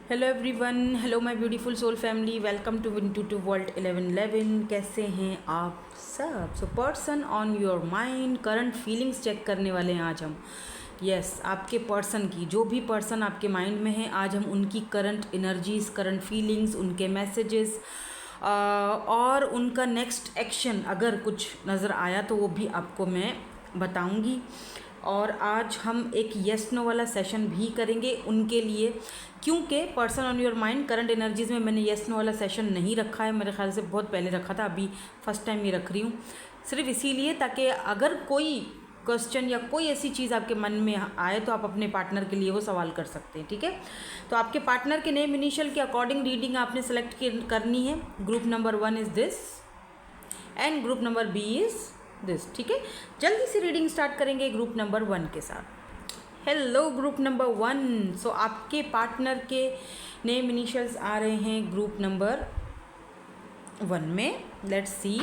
Hello everyone, hello my beautiful soul family, welcome to Intuitive world 1111। कैसे हैं आप सब? So person on your mind, current feelings check करने वाले हैं आज हम। यस, आपके पर्सन की, जो भी पर्सन आपके माइंड में है, आज हम उनकी करंट एनर्जीज, करंट फीलिंग्स, उनके मैसेजेस और उनका नेक्स्ट एक्शन अगर कुछ नज़र आया तो वो भी आपको मैं बताऊंगी। और आज हम एक येस नो वाला सेशन भी करेंगे उनके लिए, क्योंकि person on your mind current energies में मैंने येस नो वाला सेशन नहीं रखा है। मेरे ख्याल से बहुत पहले रखा था, अभी फर्स्ट टाइम ये रख रही हूँ, सिर्फ इसीलिए ताकि अगर कोई क्वेश्चन या कोई ऐसी चीज़ आपके मन में आए तो आप अपने पार्टनर के लिए वो सवाल कर सकते हैं। ठीक है, तो आपके पार्टनर के नेम इनिशियल के अकॉर्डिंग रीडिंग आपने सेलेक्ट करनी है। Group number 1 is this and group number B is this. ठीक है, जल्दी से रीडिंग स्टार्ट करेंगे ग्रुप नंबर 1 के साथ। Hello group number 1। सो आपके पार्टनर के नेम इनिशियल्स आ रहे हैं ग्रुप नंबर 1 में। लेट्स सी,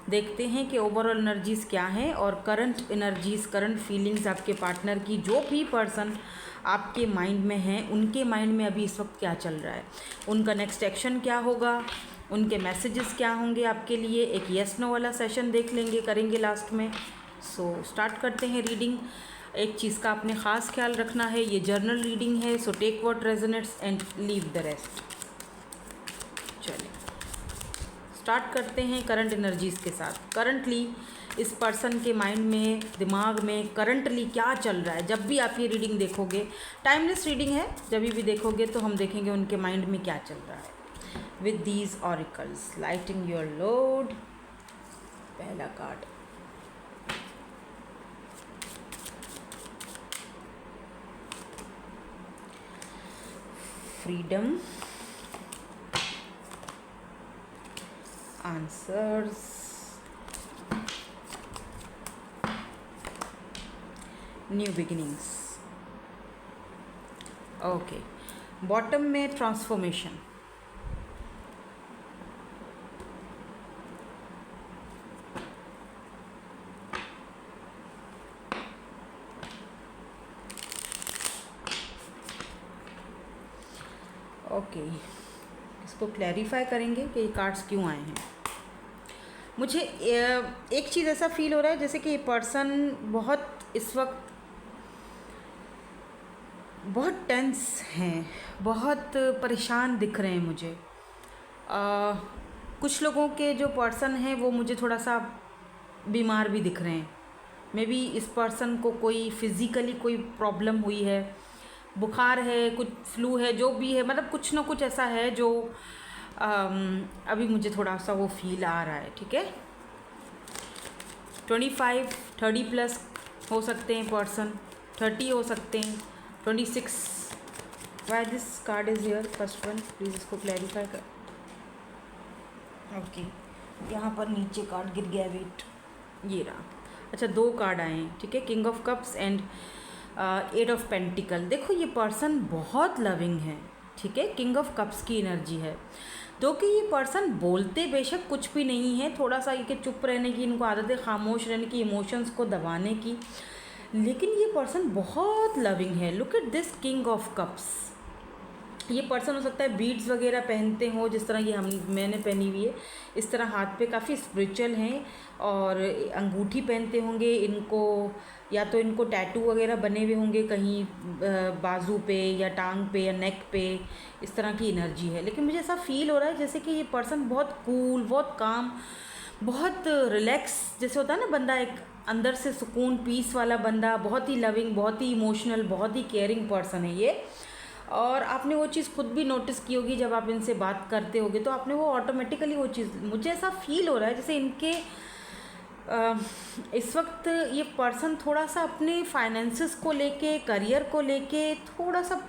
देखते हैं कि ओवरऑल एनर्जीज़ क्या हैं और करंट एनर्जीज़, करंट फीलिंग्स आपके पार्टनर की, जो भी पर्सन आपके माइंड में है उनके माइंड में अभी इस वक्त क्या चल रहा है, उनका नेक्स्ट एक्शन क्या होगा, उनके मैसेजेस क्या होंगे आपके लिए। एक येस नो वाला सेशन देख लेंगे, करेंगे लास्ट में। सो स्टार्ट करते हैं रीडिंग। एक चीज़ का आपने ख़ास ख्याल रखना है, ये जर्नल रीडिंग है, so take what resonates and leave the rest. चलिए स्टार्ट करते हैं करंट एनर्जीज़ के साथ। करंटली इस पर्सन के माइंड में, दिमाग में करंटली क्या चल रहा है। जब भी आप ये रीडिंग देखोगे, टाइमलेस रीडिंग है, जब भी देखोगे तो हम देखेंगे उनके माइंड में क्या चल रहा है। With these oracles, lighting your load। पहला card, freedom, answers, new beginnings. Okay, bottom में ट्रांसफॉर्मेशन, ओके इसको क्लैरिफाई करेंगे कि ये कार्ड्स क्यों आए हैं। मुझे एक चीज़ ऐसा फील हो रहा है जैसे कि ये पर्सन बहुत इस वक्त बहुत टेंस हैं, बहुत परेशान दिख रहे हैं मुझे। कुछ लोगों के जो पर्सन हैं वो मुझे थोड़ा सा बीमार भी दिख रहे हैं। मे बी इस पर्सन को कोई फिज़िकली कोई प्रॉब्लम हुई है, बुखार है, कुछ फ्लू है, जो भी है, मतलब कुछ ना कुछ ऐसा है जो अभी मुझे थोड़ा सा वो फील आ रहा है। ठीक है, 25, 30 प्लस हो सकते हैं पर्सन, 30 हो सकते हैं, 26। Why this card is here first one, please इसको क्लैरिफाई कर। ओके, यहाँ पर नीचे कार्ड गिर गया, वेट, ये रहा। अच्छा, 2 कार्ड आए हैं। ठीक है, king of cups and 8 of pentacle. देखो ये पर्सन बहुत लविंग है। ठीक है, किंग ऑफ कप्स की एनर्जी है, तो कि ये पर्सन बोलते बेशक कुछ भी नहीं है, थोड़ा सा ये चुप रहने की इनको आदत है, खामोश रहने की, इमोशंस को दबाने की, लेकिन ये पर्सन बहुत लविंग है। Look at this king of cups. ये पर्सन हो सकता है बीड्स वगैरह पहनते हो, जिस तरह ये मैंने पहनी हुई है, इस तरह हाथ पे काफ़ी स्पिरिचुअल हैं, और अंगूठी पहनते होंगे इनको, या तो इनको टैटू वगैरह बने हुए होंगे कहीं बाजू पे या टांग पे या नेक पे, इस तरह की एनर्जी है। लेकिन मुझे ऐसा फील हो रहा है जैसे कि ये पर्सन बहुत कूल, बहुत काम, बहुत रिलैक्स, जैसे होता है ना बंदा एक अंदर से सुकून, पीस वाला बंदा, बहुत ही लविंग, बहुत ही इमोशनल, बहुत ही केयरिंग पर्सन है ये। और आपने वो चीज़ खुद भी नोटिस की होगी, जब आप इनसे बात करते होगे तो आपने वो ऑटोमेटिकली वो चीज़, मुझे ऐसा फील हो रहा है जैसे इनके इस वक्त ये पर्सन थोड़ा सा अपने फाइनेंसेस को लेके, करियर को लेके थोड़ा सा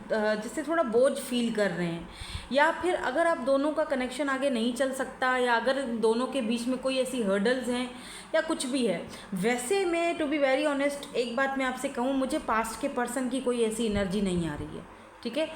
जैसे थोड़ा बोझ फील कर रहे हैं, या फिर अगर आप दोनों का कनेक्शन आगे नहीं चल सकता, या अगर दोनों के बीच में कोई ऐसी हर्डल्स हैं या कुछ भी है। वैसे मैं टू बी वेरी ऑनेस्ट एक बात मैं आपसे कहूँ, मुझे पास्ट के पर्सन की कोई ऐसी एनर्जी नहीं आ रही है। ठीक है।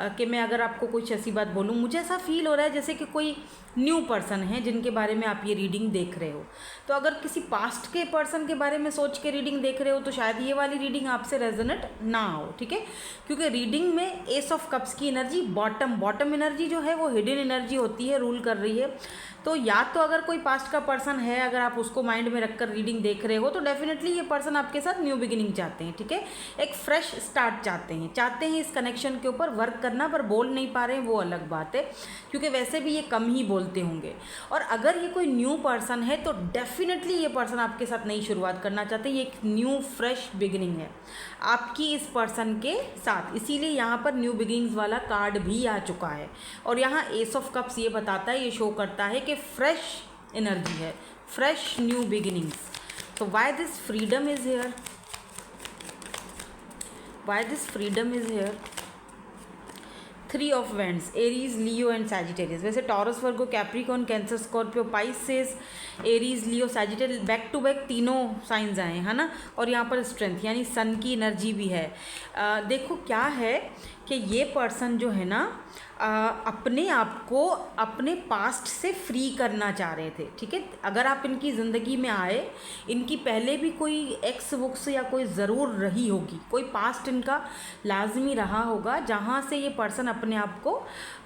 कि मैं अगर आपको कुछ ऐसी बात बोलूँ, मुझे ऐसा फील हो रहा है जैसे कि कोई न्यू पर्सन है जिनके बारे में आप ये रीडिंग देख रहे हो। तो अगर किसी पास्ट के पर्सन के बारे में सोच के रीडिंग देख रहे हो तो शायद ये वाली रीडिंग आपसे रेजोनेट ना हो, ठीक है। क्योंकि रीडिंग में एस ऑफ कप्स की एनर्जी बॉटम एनर्जी जो है वो हिडन एनर्जी होती है, रूल कर रही है। तो या तो अगर कोई पास्ट का पर्सन है, अगर आप उसको माइंड में रखकर रीडिंग देख रहे हो तो डेफिनेटली ये पर्सन आपके साथ न्यू बिगिनिंग चाहते हैं, ठीक है। एक फ्रेश स्टार्ट चाहते हैं इस कनेक्शन के ऊपर वर्क करना, पर बोल नहीं पा रहे हैं, वो अलग बात है, क्योंकि वैसे भी ये कम ही बोलते होंगे। और अगर ये कोई न्यू पर्सन है तो डेफिनेटली ये पर्सन आपके साथ नई शुरुआत करना चाहते हैं। ये एक न्यू फ्रेश बिगिनिंग है आपकी इस पर्सन के साथ, इसीलिए यहाँ पर न्यू बिगिनिंग्स वाला कार्ड भी आ चुका है। और यहाँ एस ऑफ कप्स ये बताता है, ये शो करता है कि फ्रेश एनर्जी है, फ्रेश न्यू बिगिनिंग्स। तो why this freedom is here, why this freedom is here. 3 of wands, Aries, Leo and Sagittarius. वैसे Taurus, Virgo, Capricorn, Cancer, Scorpio, Pisces, Aries, Leo, Sagittarius, back to back तीनों signs आए हैं, है ना। और यहाँ पर स्ट्रेंथ यानी सन की एनर्जी भी है। देखो क्या है कि ये पर्सन जो है ना अपने आप को अपने पास्ट से फ्री करना चाह रहे थे, ठीक है। अगर आप इनकी ज़िंदगी में आए, इनकी पहले भी कोई एक्स वुक्स या कोई ज़रूर रही होगी, कोई पास्ट इनका लाजमी रहा होगा जहाँ से ये पर्सन अपने आप को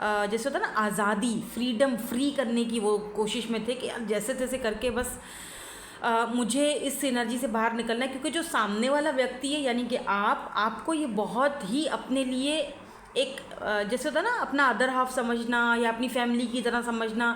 जैसे होता है ना आज़ादी, फ्रीडम, फ्री करने की वो कोशिश में थे कि यार जैसे तैसे करके बस मुझे इस एनर्जी से बाहर निकलना है। क्योंकि जो सामने वाला व्यक्ति है यानी कि आपको ये बहुत ही अपने लिए एक जैसे होता है ना अपना अदर हाफ समझना या अपनी फैमिली की तरह समझना,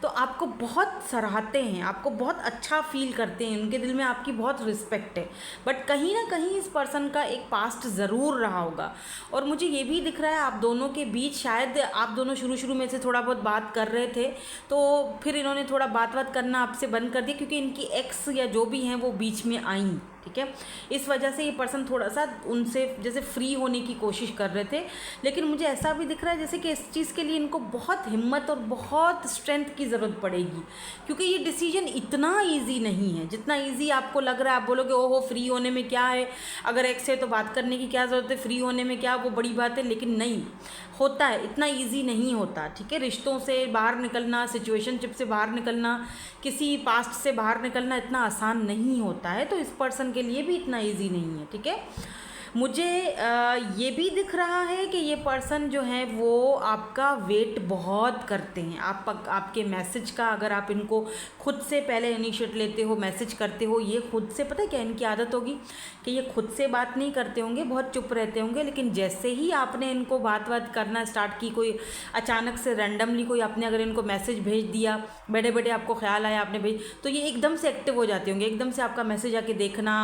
तो आपको बहुत सराहते हैं, आपको बहुत अच्छा फील करते हैं, उनके दिल में आपकी बहुत रिस्पेक्ट है। बट कहीं ना कहीं इस पर्सन का एक पास्ट ज़रूर रहा होगा। और मुझे ये भी दिख रहा है आप दोनों के बीच, शायद आप दोनों शुरू में से थोड़ा बहुत बात कर रहे थे, तो फिर इन्होंने थोड़ा बात करना आपसे बंद कर दिया, क्योंकि इनकी एक्स या जो भी हैं वो बीच में आई, ठीक है। इस वजह से ये पर्सन थोड़ा सा उनसे जैसे फ्री होने की कोशिश कर रहे थे। लेकिन मुझे ऐसा भी दिख रहा है जैसे कि इस चीज़ के लिए इनको बहुत हिम्मत और बहुत स्ट्रेंथ की ज़रूरत पड़ेगी, क्योंकि ये डिसीजन इतना इजी नहीं है जितना इजी आपको लग रहा है। आप बोलोगे ओहो फ्री होने में क्या है, अगर एक्स है तो बात करने की क्या ज़रूरत है, फ्री होने में क्या वो बड़ी बात है। लेकिन नहीं होता है, इतना इजी नहीं होता, ठीक है। रिश्तों से बाहर निकलना, सिचुएशनशिप से बाहर निकलना, किसी पास्ट से बाहर निकलना इतना आसान नहीं होता है। तो इस पर्सन के लिए भी इतना इजी नहीं है, ठीक है। मुझे ये भी दिख रहा है कि ये पर्सन जो है वो आपका वेट बहुत करते हैं, आपके मैसेज का। अगर आप इनको खुद से पहले इनिशिएट लेते हो, मैसेज करते हो, ये खुद से, पता है क्या इनकी आदत होगी कि ये खुद से बात नहीं करते होंगे, बहुत चुप रहते होंगे। लेकिन जैसे ही आपने इनको बात करना स्टार्ट की, कोई अचानक से रैंडमली कोई आपने अगर इनको मैसेज भेज दिया, बैठे बैठे आपको ख्याल आया आपने भेज, तो ये एकदम से एक्टिव हो जाते होंगे, एकदम से आपका मैसेज आके देखना,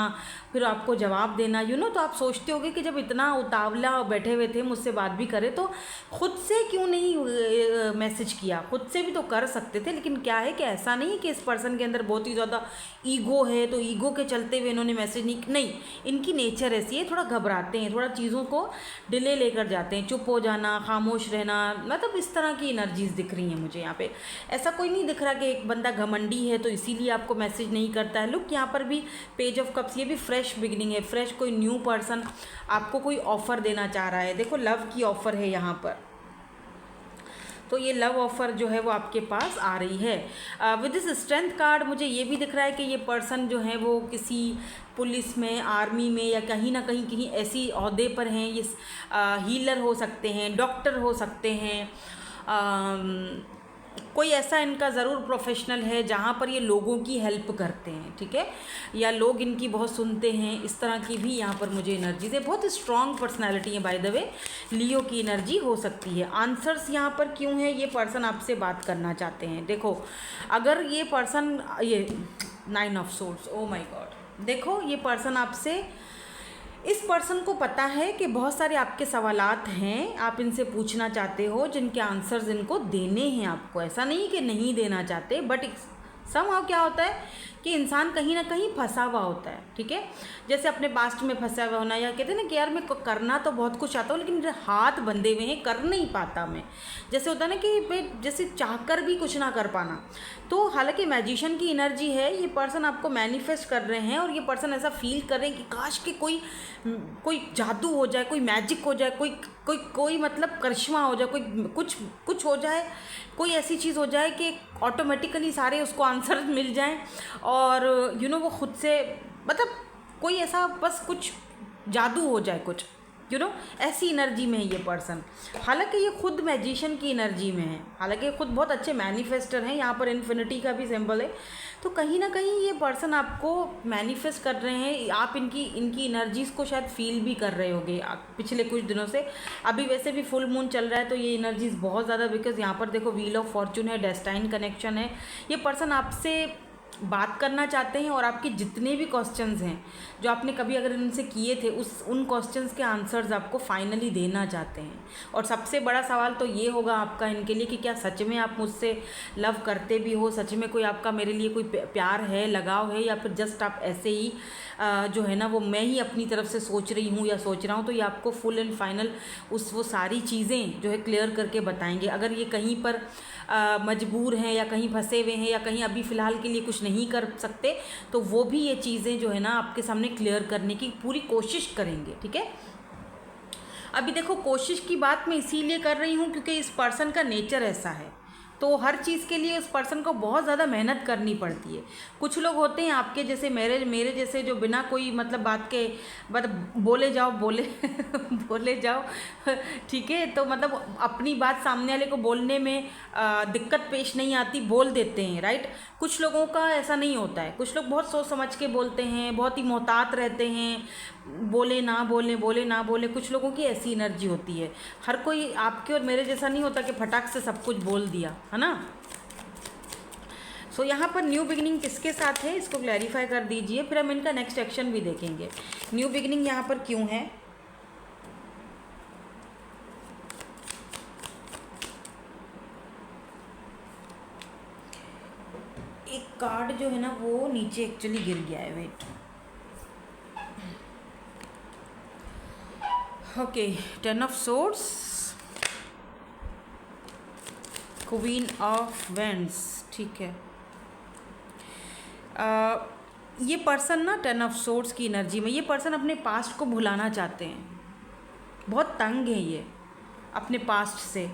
फिर आपको जवाब देना, तो आप सोचते होगे कि जब इतना उतावला बैठे हुए थे मुझसे बात भी करे तो खुद से क्यों नहीं मैसेज किया, खुद से भी तो कर सकते थे। लेकिन क्या है कि ऐसा नहीं कि इस पर्सन के अंदर बहुत ही ज़्यादा ईगो है, तो ईगो के चलते हुए इन्होंने मैसेज नहीं, इनकी नेचर ऐसी है, थोड़ा घबराते हैं, थोड़ा चीज़ों को डिले लेकर जाते हैं, चुप हो जाना, खामोश रहना, मतलब इस तरह की एनर्जीज़ दिख रही हैं मुझे यहाँ पे। ऐसा कोई नहीं दिख रहा कि एक बंदा घमंडी है तो इसीलिए आपको मैसेज नहीं करता है। लुक यहाँ पर भी पेज ऑफ कप्स, ये भी फ्रेश बिगिनिंग है, फ्रेश कोई न्यू पर्सन आपको कोई ऑफ़र देना चाह रहा है। देखो लव की ऑफ़र है यहाँ पर, तो ये लव ऑफ़र जो है वो आपके पास आ रही है। विद दिस स्ट्रेंथ कार्ड मुझे ये भी दिख रहा है कि ये पर्सन जो है वो किसी पुलिस में, आर्मी में या कहीं ना कहीं ऐसी ओहदे पर हैं। ये हीलर हो सकते हैं, डॉक्टर हो सकते हैं, कोई ऐसा इनका ज़रूर प्रोफेशनल है जहाँ पर ये लोगों की हेल्प करते हैं, ठीक है, या लोग इनकी बहुत सुनते हैं। इस तरह की भी यहाँ पर मुझे एनर्जीज है। बहुत स्ट्रॉन्ग पर्सनालिटी है बाय द वे, लियो की एनर्जी हो सकती है। आंसर्स यहाँ पर क्यों है, ये पर्सन आपसे बात करना चाहते हैं। देखो अगर ये पर्सन, ये 9 of swords, oh my God, देखो ये पर्सन आपसे, इस पर्सन को पता है कि बहुत सारे आपके सवालात हैं, आप इनसे पूछना चाहते हो, जिनके आंसर्स इनको देने हैं आपको। ऐसा नहीं कि नहीं देना चाहते, बट समहाउ क्या होता है कि इंसान कहीं ना कहीं फंसा हुआ होता है, ठीक है। जैसे अपने पास्ट में फंसा हुआ होना, या कहते हैं ना कि यार मैं करना तो बहुत कुछ चाहता हूँ लेकिन मेरे हाथ बंधे हुए हैं, कर नहीं पाता मैं। जैसे होता है ना कि भाई जैसे चाहकर भी कुछ ना कर पाना। तो हालांकि मैजिशियन की एनर्जी है, ये पर्सन आपको मैनिफेस्ट कर रहे हैं और ये पर्सन ऐसा फील कर रहे हैं कि काश कि कोई जादू हो जाए, कोई मैजिक हो जाए, कोई मतलब करिश्मा हो जाए, कोई कुछ हो जाए, कोई ऐसी चीज़ हो जाए कि ऑटोमेटिकली सारे उसको आंसर मिल जाएं और वो खुद से मतलब कोई ऐसा बस कुछ जादू हो जाए कुछ, ऐसी एनर्जी में है ये पर्सन। हालांकि ये खुद मैजिशियन की एनर्जी में है, हालांकि खुद बहुत अच्छे मैनिफेस्टर हैं, यहाँ पर इन्फिनिटी का भी सिंबल है। तो कहीं ना कहीं ये पर्सन आपको मैनिफेस्ट कर रहे हैं, आप इनकी एनर्जीज़ को शायद फील भी कर रहे होंगे पिछले कुछ दिनों से। अभी वैसे भी फुल मून चल रहा है तो ये एनर्जीज़ बहुत ज़्यादा, बिकॉज यहाँ पर देखो व्हील ऑफ फॉर्चून है, डेस्टाइन कनेक्शन है। ये पर्सन आपसे बात करना चाहते हैं और आपके जितने भी क्वेश्चंस हैं जो आपने कभी अगर इनसे किए थे उन क्वेश्चंस के आंसर्स आपको फाइनली देना चाहते हैं। और सबसे बड़ा सवाल तो ये होगा आपका इनके लिए कि क्या सच में आप मुझसे लव करते भी हो, सच में कोई आपका मेरे लिए कोई प्यार है, लगाव है, या फिर जस्ट आप ऐसे ही जो है ना वो मैं ही अपनी तरफ से सोच रही हूँ या सोच रहा हूँ। तो ये आपको फुल एंड फाइनल वो सारी चीज़ें जो है क्लियर करके बताएंगे। अगर ये कहीं पर मजबूर हैं या कहीं फंसे हुए हैं या कहीं अभी फ़िलहाल के लिए कुछ नहीं कर सकते तो वो भी ये चीज़ें जो है ना आपके सामने क्लियर करने की पूरी कोशिश करेंगे, ठीक है। अभी देखो कोशिश की बात मैं इसीलिए कर रही हूँ क्योंकि इस पर्सन का नेचर ऐसा है, तो हर चीज़ के लिए उस पर्सन को बहुत ज़्यादा मेहनत करनी पड़ती है। कुछ लोग होते हैं आपके जैसे मेरे जैसे जो बिना कोई मतलब बात के मतलब बोले जाओ बोले जाओ ठीक है, तो मतलब अपनी बात सामने वाले को बोलने में दिक्कत पेश नहीं आती, बोल देते हैं, राइट। कुछ लोगों का ऐसा नहीं होता है, कुछ लोग बहुत सोच समझ के बोलते हैं, बहुत ही मोहतात रहते हैं, बोले ना बोले। कुछ लोगों की ऐसी एनर्जी होती है। हर कोई आपके और मेरे जैसा नहीं होता कि फटाक से सब कुछ बोल दिया, है ना। सो यहाँ पर न्यू बिगिनिंग किसके साथ है इसको क्लैरिफाई कर दीजिए, फिर हम इनका नेक्स्ट एक्शन भी देखेंगे। न्यू बिगिनिंग यहाँ पर क्यों है, एक कार्ड जो है ना वो नीचे एक्चुअली गिर गया है, wait. Okay, 10 of swords, queen of wands, ठीक है। ये पर्सन ना 10 ऑफ सोर्ड्स की एनर्जी में, ये पर्सन अपने पास्ट को भुलाना चाहते हैं, बहुत तंग है ये अपने पास्ट से।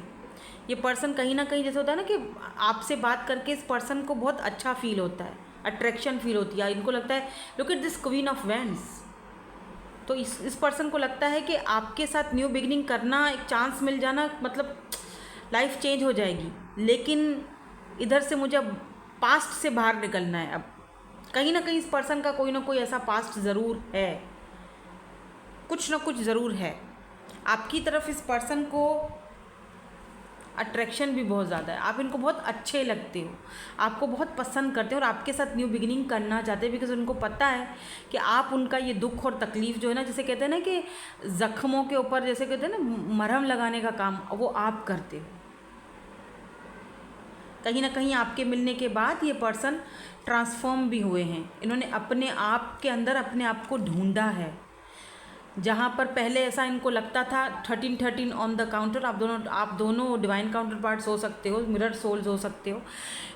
ये पर्सन कहीं ना कहीं जैसे होता है ना कि आपसे बात करके इस पर्सन को बहुत अच्छा फील होता है, अट्रैक्शन फील होती है, इनको लगता है look at this queen of vends. तो इस पर्सन को लगता है कि आपके साथ न्यू बिगिनिंग करना, एक चांस मिल जाना, मतलब लाइफ चेंज हो जाएगी। लेकिन इधर से मुझे अब पास्ट से बाहर निकलना है। अब कहीं ना कहीं इस पर्सन का कोई ना कोई ऐसा पास्ट ज़रूर है, कुछ ना कुछ ज़रूर है। आपकी तरफ इस पर्सन को अट्रैक्शन भी बहुत ज़्यादा है, आप इनको बहुत अच्छे लगते हो, आपको बहुत पसंद करते हो और आपके साथ न्यू बिगिनिंग करना चाहते हैं, बिकॉज उनको पता है कि आप उनका ये दुख और तकलीफ़ जो है ना, जैसे कहते हैं ना कि ज़ख्मों के ऊपर जैसे कहते हैं ना मरहम लगाने का काम, वो आप करते हो। कहीं ना कहीं आपके मिलने के बाद ये पर्सन ट्रांसफॉर्म भी हुए हैं, इन्होंने अपने आप के अंदर अपने आप को ढूंढा है। जहाँ पर पहले ऐसा इनको लगता था 13 ऑन द काउंटर, आप दोनों डिवाइन काउंटर पार्ट्स हो सकते हो, मिरर सोल्स हो सकते हो।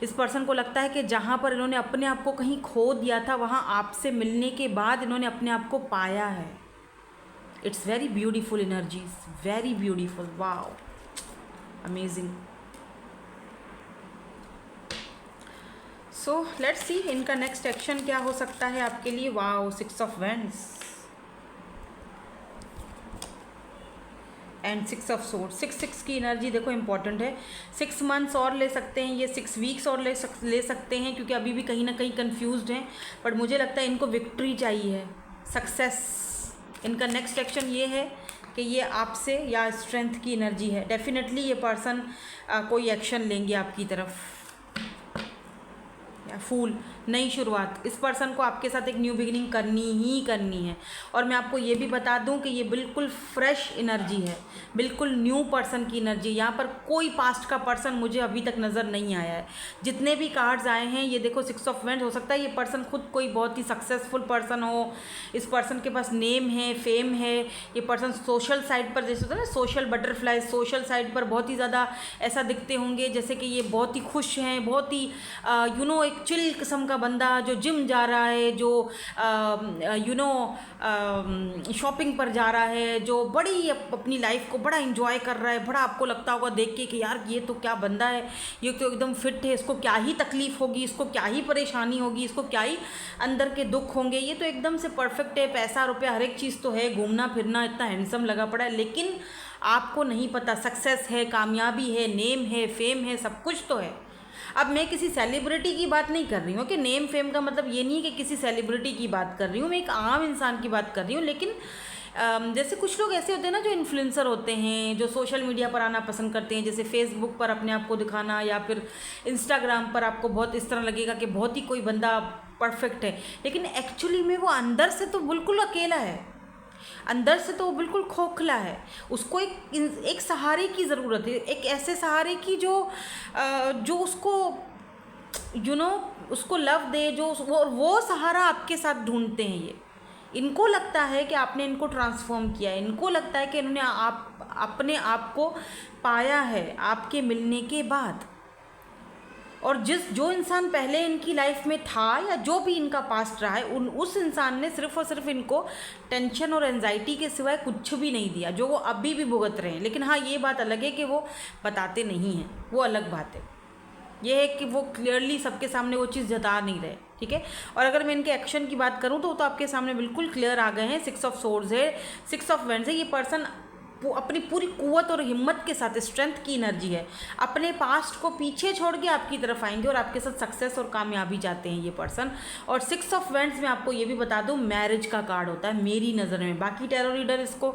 इस पर्सन को लगता है कि जहाँ पर इन्होंने अपने आप को कहीं खो दिया था, वहाँ आपसे मिलने के बाद इन्होंने अपने आप को पाया है। It's very beautiful energies, very beautiful, wow, amazing. So let's see इनका नेक्स्ट एक्शन क्या हो सकता है आपके लिए। Wow, 6 of vends and 6 of swords. 6 की एनर्जी देखो इंपॉर्टेंट है। 6 मंथ्स और ले सकते हैं ये, 6 वीक्स और ले सकते हैं, क्योंकि अभी भी कहीं ना कहीं कंफ्यूज्ड हैं। बट मुझे लगता है इनको विक्ट्री चाहिए है, सक्सेस। इनका नेक्स्ट एक्शन ये है कि ये आपसे या स्ट्रेंथ की एनर्जी है, डेफिनेटली ये पर्सन कोई एक्शन लेंगे आपकी तरफ। या फूल, नई शुरुआत, इस पर्सन को आपके साथ एक न्यू बिगिनिंग करनी ही करनी है। और मैं आपको ये भी बता दूं कि ये बिल्कुल फ्रेश एनर्जी है, बिल्कुल न्यू पर्सन की एनर्जी। यहाँ पर कोई पास्ट का पर्सन मुझे अभी तक नज़र नहीं आया है। जितने भी कार्ड्स आए हैं, ये देखो 6 ऑफ वेंड्स, हो सकता है ये पर्सन खुद कोई बहुत ही सक्सेसफुल पर्सन हो, इस पर्सन के पास नेम है, फेम है, ये पर्सन सोशल साइड पर, जैसे होता है ना सोशल बटरफ्लाई, सोशल साइड पर बहुत ही ज़्यादा ऐसा दिखते होंगे जैसे कि ये बहुत ही खुश हैं, बहुत ही एक चिल किस्म का बंदा जो जिम जा रहा है, जो शॉपिंग पर जा रहा है, जो बड़ी अपनी लाइफ को बड़ा इंजॉय कर रहा है। बड़ा आपको लगता होगा देख के कि यार ये तो क्या बंदा है, ये तो एकदम फिट है, इसको क्या ही तकलीफ होगी, इसको क्या ही परेशानी होगी, इसको क्या ही अंदर के दुख होंगे, ये तो एकदम से परफेक्ट है, पैसा रुपया हर एक चीज़ तो है, घूमना फिरना इतना हैंडसम लगा पड़ा है। लेकिन आपको नहीं पता, सक्सेस है, कामयाबी है, नेम है, फेम है, सब कुछ तो है। अब मैं किसी सेलिब्रिटी की बात नहीं कर रही हूँ कि नेम फेम का मतलब ये नहीं है कि किसी सेलिब्रिटी की बात कर रही हूँ, मैं एक आम इंसान की बात कर रही हूँ। लेकिन जैसे कुछ लोग ऐसे होते हैं ना जो इन्फ्लुएंसर होते हैं, जो सोशल मीडिया पर आना पसंद करते हैं, जैसे फेसबुक पर अपने आप को दिखाना, या फिर इंस्टाग्राम पर आपको बहुत इस तरह लगेगा कि बहुत ही कोई बंदा परफेक्ट है, लेकिन एक्चुअली में वो अंदर से तो बिल्कुल अकेला है, अंदर से तो वो बिल्कुल खोखला है। उसको एक सहारे की ज़रूरत है, एक ऐसे सहारे की जो उसको उसको लव दे, जो वो सहारा आपके साथ ढूंढते हैं ये। इनको लगता है कि आपने इनको ट्रांसफॉर्म किया है, इनको लगता है कि इन्होंने अपने आप को पाया है आपके मिलने के बाद। और जो इंसान पहले इनकी लाइफ में था, या जो भी इनका पास्ट रहा है, उस इंसान ने सिर्फ और सिर्फ इनको टेंशन और एंजाइटी के सिवाय कुछ भी नहीं दिया, जो वो अभी भी भुगत रहे हैं। लेकिन हाँ, ये बात अलग है कि वो बताते नहीं हैं, वो अलग बात है। ये है कि वो क्लियरली सबके सामने वो चीज़ जता नहीं रहे, ठीक है। और अगर मैं इनके एक्शन की बात करूँ तो आपके सामने बिल्कुल क्लियर आ गए हैं। 6 ऑफ सोर्ड्स है, 6 ऑफ वेंड्स है। ये पर्सन अपनी पूरी कुव्वत और हिम्मत के साथ, स्ट्रेंथ की एनर्जी है, अपने पास्ट को पीछे छोड़ के आपकी तरफ आएंगे और आपके साथ सक्सेस और कामयाबी चाहते हैं ये पर्सन। और 6 ऑफ वेंड्स में आपको ये भी बता दूं, मैरिज का कार्ड होता है मेरी नज़र में। बाकी टैरो रीडर इसको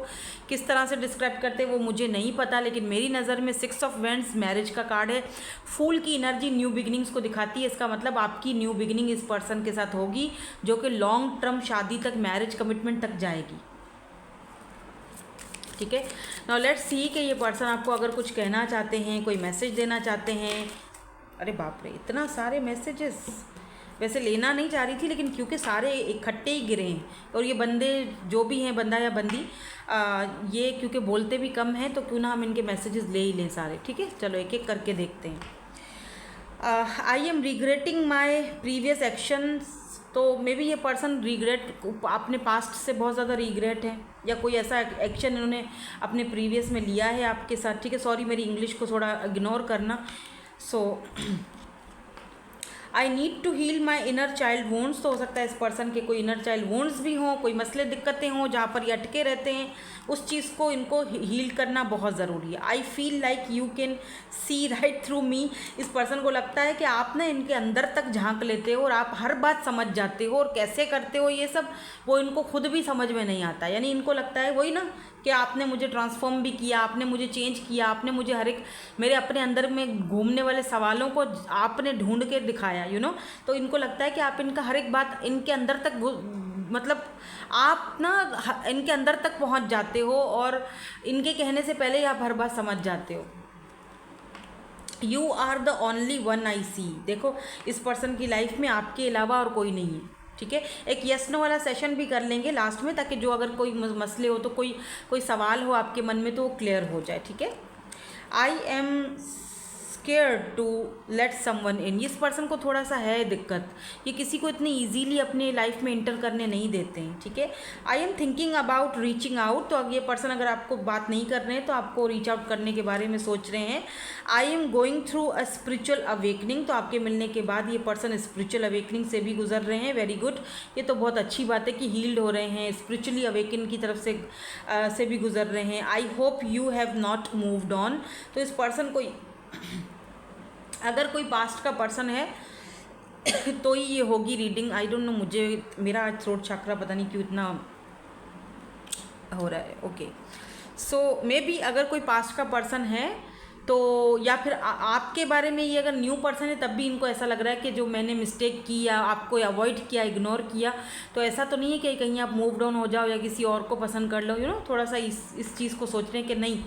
किस तरह से डिस्क्राइब करते हैं वो मुझे नहीं पता, लेकिन मेरी नज़र में 6 ऑफ वेंड्स मैरिज का कार्ड है। फूल की एनर्जी न्यू बिगिनिंग्स को दिखाती है। इसका मतलब आपकी न्यू बिगिनिंग इस पर्सन के साथ होगी, जो कि लॉन्ग टर्म शादी तक, मैरिज कमिटमेंट तक जाएगी, ठीक है। नाउ लेट्स सी कि ये पर्सन आपको अगर कुछ कहना चाहते हैं, कोई मैसेज देना चाहते हैं। अरे बाप रे, इतना सारे मैसेजेस। वैसे लेना नहीं चाह रही थी, लेकिन क्योंकि सारे इकट्ठे ही गिरे हैं, और ये बंदे जो भी हैं, बंदा या बंदी, ये क्योंकि बोलते भी कम हैं, तो क्यों ना हम इनके मैसेजेस ले ही लें सारे, ठीक है। चलो एक एक करके देखते हैं। I am regretting my previous actions. तो मे बी ये पर्सन रिग्रेट, अपने पास्ट से बहुत ज़्यादा रिग्रेट है, या कोई ऐसा एक्शन इन्होंने अपने प्रीवियस में लिया है आपके साथ, ठीक है। सॉरी, मेरी इंग्लिश को थोड़ा इग्नोर करना। So I need to heal my inner child wounds. तो हो सकता है इस पर्सन के कोई इनर चाइल्ड वोन्ड्स भी हों, कोई मसले दिक्कतें हों जहाँ पर ये अटके रहते हैं, उस चीज़ को इनको हील करना बहुत ज़रूरी है। I feel like you can see right through me. इस पर्सन को लगता है कि आप ना इनके अंदर तक झांक लेते हो और आप हर बात समझ जाते हो, और कैसे करते हो ये सब वो इनको खुद भी समझ में नहीं आता। यानी इनको लगता है वही ना कि आपने मुझे ट्रांसफॉर्म भी किया, आपने मुझे चेंज किया, आपने मुझे हर एक मेरे अपने अंदर में घूमने वाले सवालों को आपने ढूंढ के दिखाया, तो इनको लगता है कि आप इनका हर एक बात इनके अंदर तक, मतलब आप ना इनके अंदर तक पहुंच जाते हो, और इनके कहने से पहले ही आप हर बात समझ जाते हो। You are the only one I see. देखो, इस पर्सन की लाइफ में आपके अलावा और कोई नहीं है, ठीक है। एक यस नो वाला सेशन भी कर लेंगे लास्ट में, ताकि जो अगर कोई मसले हो, तो कोई सवाल हो आपके मन में, तो वो क्लियर हो जाए, ठीक है। I am scared to let someone in. इस पर्सन को थोड़ा सा है दिक्कत, ये किसी को इतनी इजीली अपने लाइफ में इंटर करने नहीं देते हैं, ठीक है। I am thinking about reaching out. तो अब ये पर्सन अगर आपको बात नहीं कर रहे हैं, तो आपको रीच आउट करने के बारे में सोच रहे हैं। आई am going through a spiritual awakening. तो आपके मिलने के बाद ये पर्सन स्पिरिचुअल अवेकनिंग से भी गुजर रहे हैं। वेरी गुड, ये तो बहुत अच्छी बात है कि हील्ड हो रहे हैं, स्पिरिचुअली अवेकन की तरफ से भी गुजर रहे हैं। I hope you have not moved on. तो इस पर्सन को अगर कोई पास्ट का पर्सन है तो ही ये होगी रीडिंग। आई डोंट नो, मेरा थ्रोट चक्रा पता नहीं क्यों इतना हो रहा है। ओके, सो मे बी अगर कोई पास्ट का पर्सन है तो या फिर आपके बारे में ये अगर न्यू पर्सन है तब भी इनको ऐसा लग रहा है कि जो मैंने मिस्टेक की या आपको अवॉइड किया, इग्नोर किया, तो ऐसा तो नहीं है कि कहीं आप मूव डाउन हो जाओ या किसी और को पसंद कर लो, थोड़ा सा इस चीज़ को सोच रहे हैं कि नहीं,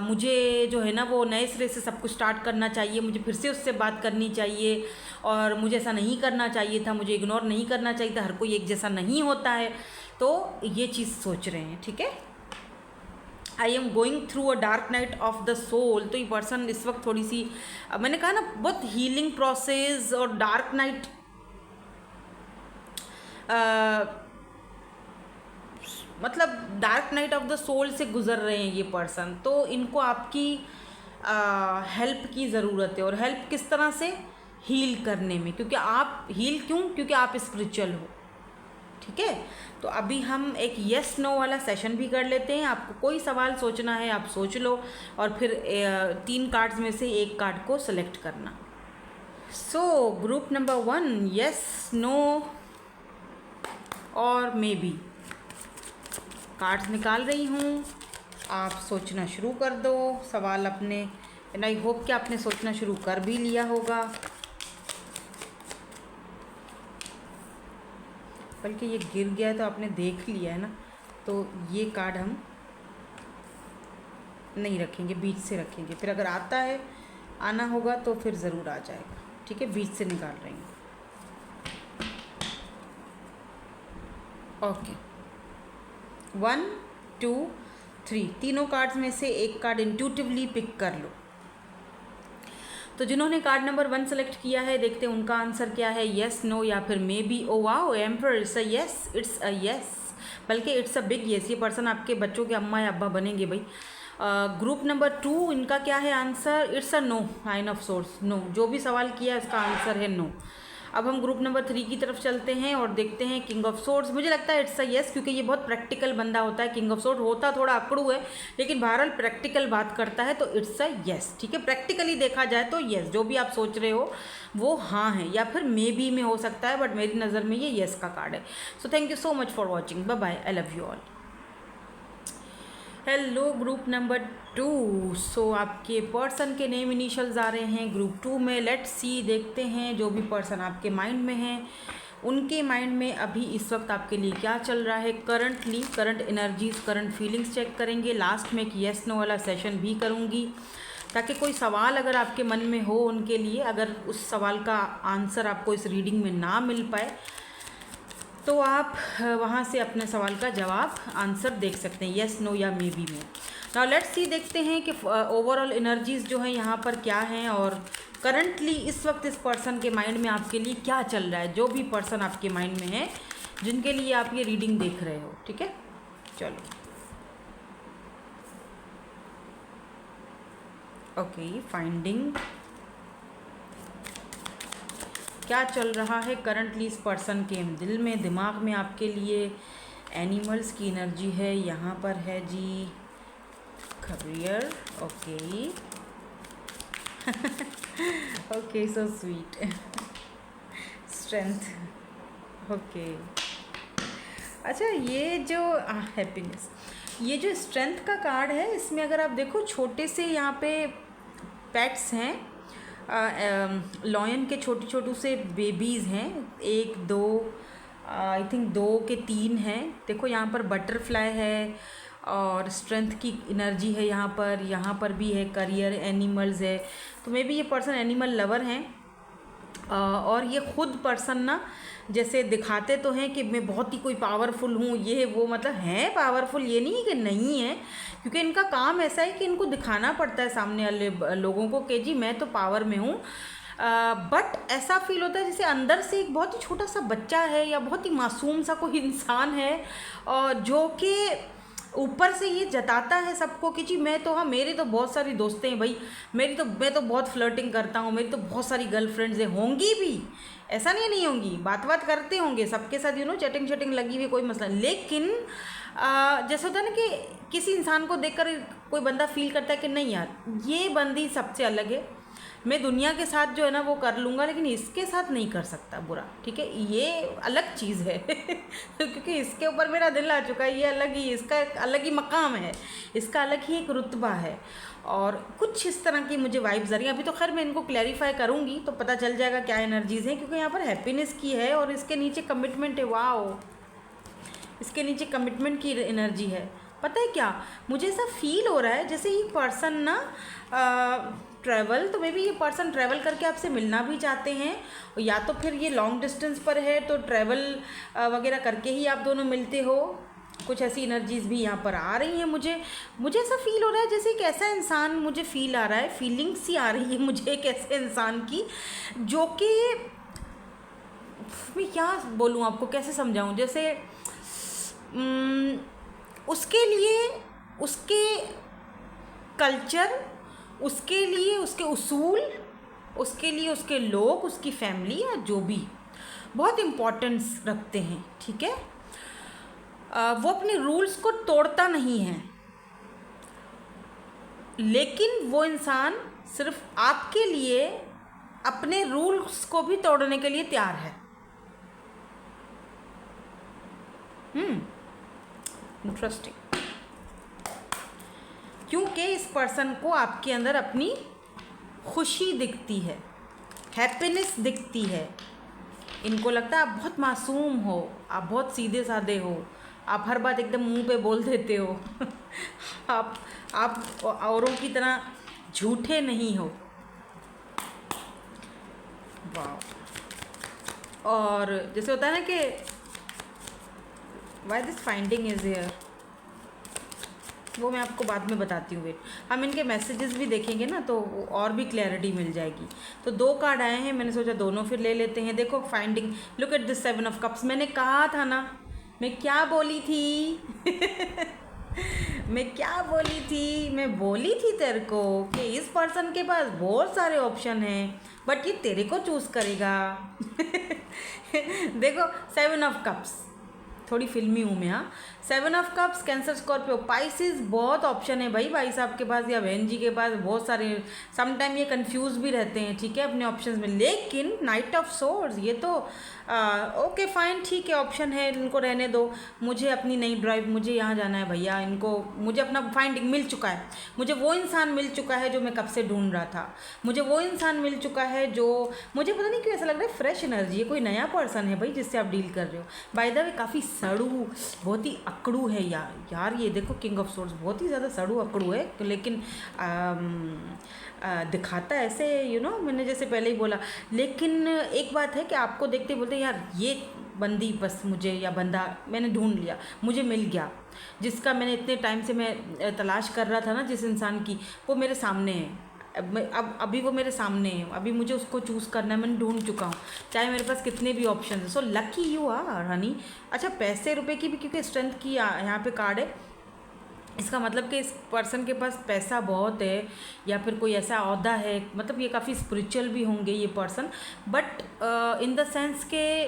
मुझे जो है ना वो नए सिरे से सब कुछ स्टार्ट करना चाहिए, मुझे फिर से उससे बात करनी चाहिए और मुझे ऐसा नहीं करना चाहिए था, मुझे इग्नोर नहीं करना चाहिए था, हर कोई एक जैसा नहीं होता है, तो ये चीज़ सोच रहे हैं। ठीक है, I am going through a dark night of the soul. तो ये पर्सन इस वक्त थोड़ी सी, मैंने कहा ना, बहुत हीलिंग प्रोसेस और डार्क नाइट, मतलब dark night of the soul से गुजर रहे हैं ये पर्सन। तो इनको आपकी हेल्प की ज़रूरत है, और हेल्प किस तरह से, हील करने में, क्योंकि आप हील क्यों, क्योंकि आप स्पिरिचुअल हो। ठीक है, तो अभी हम एक येस नो वाला सेशन भी कर लेते हैं। आपको कोई सवाल सोचना है आप सोच लो, और फिर 3 कार्ड्स में से एक कार्ड को सेलेक्ट करना। So group number 1, yes no और मे बी कार्ड्स निकाल रही हूँ, आप सोचना शुरू कर दो सवाल अपने, एंड आई होप कि आपने सोचना शुरू कर भी लिया होगा, बल्कि ये गिर गया है तो आपने देख लिया है ना। तो ये कार्ड हम नहीं रखेंगे, बीच से रखेंगे, फिर अगर आता है, आना होगा तो फिर ज़रूर आ जाएगा। ठीक है, बीच से निकाल रही हूँ। ओके, 1 2 3, तीनों कार्ड्स में से एक कार्ड इंट्यूटिवली पिक कर लो। तो जिन्होंने कार्ड नंबर 1 सेलेक्ट किया है, देखते हैं उनका आंसर क्या है, येस नो या फिर may be. Oh wow, emperor, it's a yes, it's a yes, बल्कि इट्स अ बिग येस। ये पर्सन आपके बच्चों के अम्मा या अब्बा बनेंगे भाई। ग्रुप नंबर 2, इनका क्या है answer, it's a no, 9 of swords, no. जो भी सवाल किया इसका आंसर है नो। अब हम ग्रुप नंबर 3 की तरफ चलते हैं और देखते हैं किंग ऑफ सोर्ड्स। मुझे लगता है इट्स अ येस, क्योंकि ये बहुत प्रैक्टिकल बंदा होता है। किंग ऑफ सोर्ड होता थोड़ा अकड़ू है, लेकिन बहरहाल प्रैक्टिकल बात करता है, तो इट्स अ येस। ठीक है, प्रैक्टिकली देखा जाए तो येस, जो भी आप सोच रहे हो वो हाँ है, या फिर मे बी में हो सकता है, बट मेरी नज़र में ये येस का कार्ड है। So thank you so much for watching, bye bye, I love you all. Hello group number 2, so आपके पर्सन के नेम इनिशियल्स आ रहे हैं ग्रुप 2 में। लेट्स सी, देखते हैं जो भी पर्सन आपके माइंड में है, उनके माइंड में अभी इस वक्त आपके लिए क्या चल रहा है currently, current energies, current feelings check करेंगे। लास्ट में एक येस नो वाला सेशन भी करूँगी, ताकि कोई सवाल अगर आपके मन में हो उनके लिए, अगर उस सवाल का आंसर आपको इस रीडिंग में ना मिल पाए, तो आप वहाँ से अपने सवाल का जवाब, आंसर देख सकते हैं, येस नो या मे बी में। नाउ लेट्स सी, देखते हैं कि ओवरऑल एनर्जीज़ जो हैं यहाँ पर क्या हैं, और करंटली इस वक्त इस पर्सन के माइंड में आपके लिए क्या चल रहा है। जो भी पर्सन आपके माइंड में है, जिनके लिए आप ये रीडिंग देख रहे हो। ठीक है, चलो ओके, फाइंडिंग क्या चल रहा है करंटली इस पर्सन के दिल में, दिमाग में आपके लिए। एनिमल्स की एनर्जी है यहाँ पर है जी, career, okay okay, so sweet, strength, okay. अच्छा, ये जो हैप्पीनेस, ये जो स्ट्रेंथ का कार्ड है, इसमें अगर आप देखो छोटे से यहाँ पे पेट्स हैं, लॉयन के छोटे छोटे से बेबीज़ हैं, 1 2 आई थिंक 2 के 3 हैं। देखो यहाँ पर बटरफ्लाई है और स्ट्रेंथ की एनर्जी है यहाँ पर भी है, करियर, एनिमल्स है। तो मे बी ये पर्सन एनिमल लवर हैं, और ये खुद पर्सन ना जैसे दिखाते तो हैं कि मैं बहुत ही कोई पावरफुल हूँ, ये वो, मतलब हैं पावरफुल, ये नहीं कि नहीं है, क्योंकि इनका काम ऐसा है कि इनको दिखाना पड़ता है सामने वाले लोगों को कि जी मैं तो पावर में हूँ। बट ऐसा फील होता है जैसे अंदर से एक बहुत ही छोटा सा बच्चा है, या बहुत ही मासूम सा कोई इंसान है, और जो कि ऊपर से ये जताता है सबको कि जी मैं तो, हाँ मेरे तो बहुत सारी दोस्तें हैं भाई, मैं तो बहुत फ्लर्टिंग करता हूँ, मेरी तो बहुत सारी गर्लफ्रेंड्स हैं, होंगी भी, ऐसा नहीं होंगी, बात करते होंगे सबके साथ, चैटिंग लगी हुई, कोई मसला नहीं। लेकिन जैसे होता है ना कि किसी इंसान को देखकर कोई बंदा फील करता है कि नहीं यार, ये बंदी सबसे अलग है, मैं दुनिया के साथ जो है ना वो कर लूँगा, लेकिन इसके साथ नहीं कर सकता बुरा, ठीक है, ये अलग चीज़ है क्योंकि इसके ऊपर मेरा दिल आ चुका है, ये अलग ही, इसका अलग ही मकाम है, इसका अलग ही एक रुतबा है। और कुछ इस तरह की मुझे वाइब्स आ रही हैं। अभी तो खैर मैं इनको क्लैरिफाई करूँगी तो पता चल जाएगा क्या एनर्जीज़ हैं, क्योंकि यहाँ पर हैप्पीनेस की है और इसके नीचे कमिटमेंट है। वाओ, इसके नीचे कमिटमेंट की एनर्जी है। पता है क्या, मुझे ऐसा फील हो रहा है जैसे ये पर्सन ना ट्रैवल, तो मे बी ये पर्सन ट्रैवल करके आपसे मिलना भी चाहते हैं, या तो फिर ये लॉन्ग डिस्टेंस पर है तो ट्रैवल वगैरह करके ही आप दोनों मिलते हो। कुछ ऐसी एनर्जीज़ भी यहाँ पर आ रही हैं। मुझे ऐसा फील हो रहा है जैसे एक ऐसा इंसान, मुझे फील आ रहा है, फीलिंग्स ही आ रही है मुझे एक ऐसे इंसान की, जो कि मैं क्या बोलूँ आपको, कैसे समझाऊँ, जैसे उसके लिए उसके कल्चर, उसके लिए उसके उसूल, उसके लिए उसके लोग, उसकी फैमिली या जो भी बहुत इम्पोर्टेंस रखते हैं, ठीक है। वो अपने रूल्स को तोड़ता नहीं है, लेकिन वो इंसान सिर्फ आपके लिए अपने रूल्स को भी तोड़ने के लिए तैयार है। इंटरेस्टिंग, क्योंकि इस पर्सन को आपके अंदर अपनी खुशी दिखती है, हैप्पीनेस दिखती है। इनको लगता है आप बहुत मासूम हो, आप बहुत सीधे साधे हो, आप हर बात एकदम मुंह पे बोल देते हो आप औरों की तरह झूठे नहीं हो। वाह। और जैसे होता है ना कि why this finding is here, वो मैं आपको बाद में बताती हूँ। वेट, हम इनके मैसेजेस भी देखेंगे ना तो और भी क्लैरिटी मिल जाएगी। तो 2 कार्ड आए हैं, मैंने सोचा दोनों फिर ले लेते हैं। देखो finding, look at this 7 of cups. मैंने कहा था ना, मैं क्या बोली थी मैं क्या बोली थी, मैं बोली थी तेरे को कि इस पर्सन के पास बहुत सारे ऑप्शन हैं, बट ये तेरे को चूज़ करेगा देखो 7 ऑफ कप्स, थोड़ी फिल्मी हूँ मैं। हाँ, 7 of cups, cancer, Scorpio, Pisces, बहुत ऑप्शन है भाई साहब के पास या बहन जी के पास, बहुत सारे। समटाइम ये कंफ्यूज भी रहते हैं, ठीक है, अपने ऑप्शंस में। लेकिन नाइट ऑफ सोर्ड्स, ये तो ओके फाइन, ठीक है, ऑप्शन है, इनको रहने दो। मुझे अपनी नई ड्राइव, मुझे यहाँ जाना है भैया, इनको, मुझे अपना फाइंडिंग मिल चुका है, मुझे वो इंसान मिल चुका है जो मैं कब से ढूंढ रहा था, मुझे वो इंसान मिल चुका है जो, मुझे पता नहीं क्यों ऐसा लग रहा है फ्रेश एनर्जी है, कोई नया पर्सन है भाई जिससे आप डील कर रहे हो। बाय द वे काफ़ी सड़ू, बहुत ही अकड़ू है यार ये देखो, किंग ऑफ सोर्ड्स बहुत ही ज़्यादा सड़ू अकड़ू है, लेकिन दिखाता ऐसे मैंने जैसे पहले ही बोला। लेकिन एक बात है कि आपको देखते बोलते यार ये बंदी बस मुझे, या बंदा मैंने ढूंढ लिया, मुझे मिल गया, जिसका मैंने इतने टाइम से मैं तलाश कर रहा था ना, जिस इंसान की, वो मेरे सामने है। अब अभी वो मेरे सामने है, अभी मुझे उसको चूज़ करना है, मैंने ढूंढ चुका हूँ, चाहे मेरे पास कितने भी ऑप्शन हैं। So lucky you are honey. अच्छा, पैसे रुपए की भी क्योंकि स्ट्रेंथ की यहाँ पे कार्ड है, इसका मतलब कि इस पर्सन के पास पैसा बहुत है, या फिर कोई ऐसा ओहदा है, मतलब ये काफ़ी स्पिरिचुअल भी होंगे ये person, but in the sense के,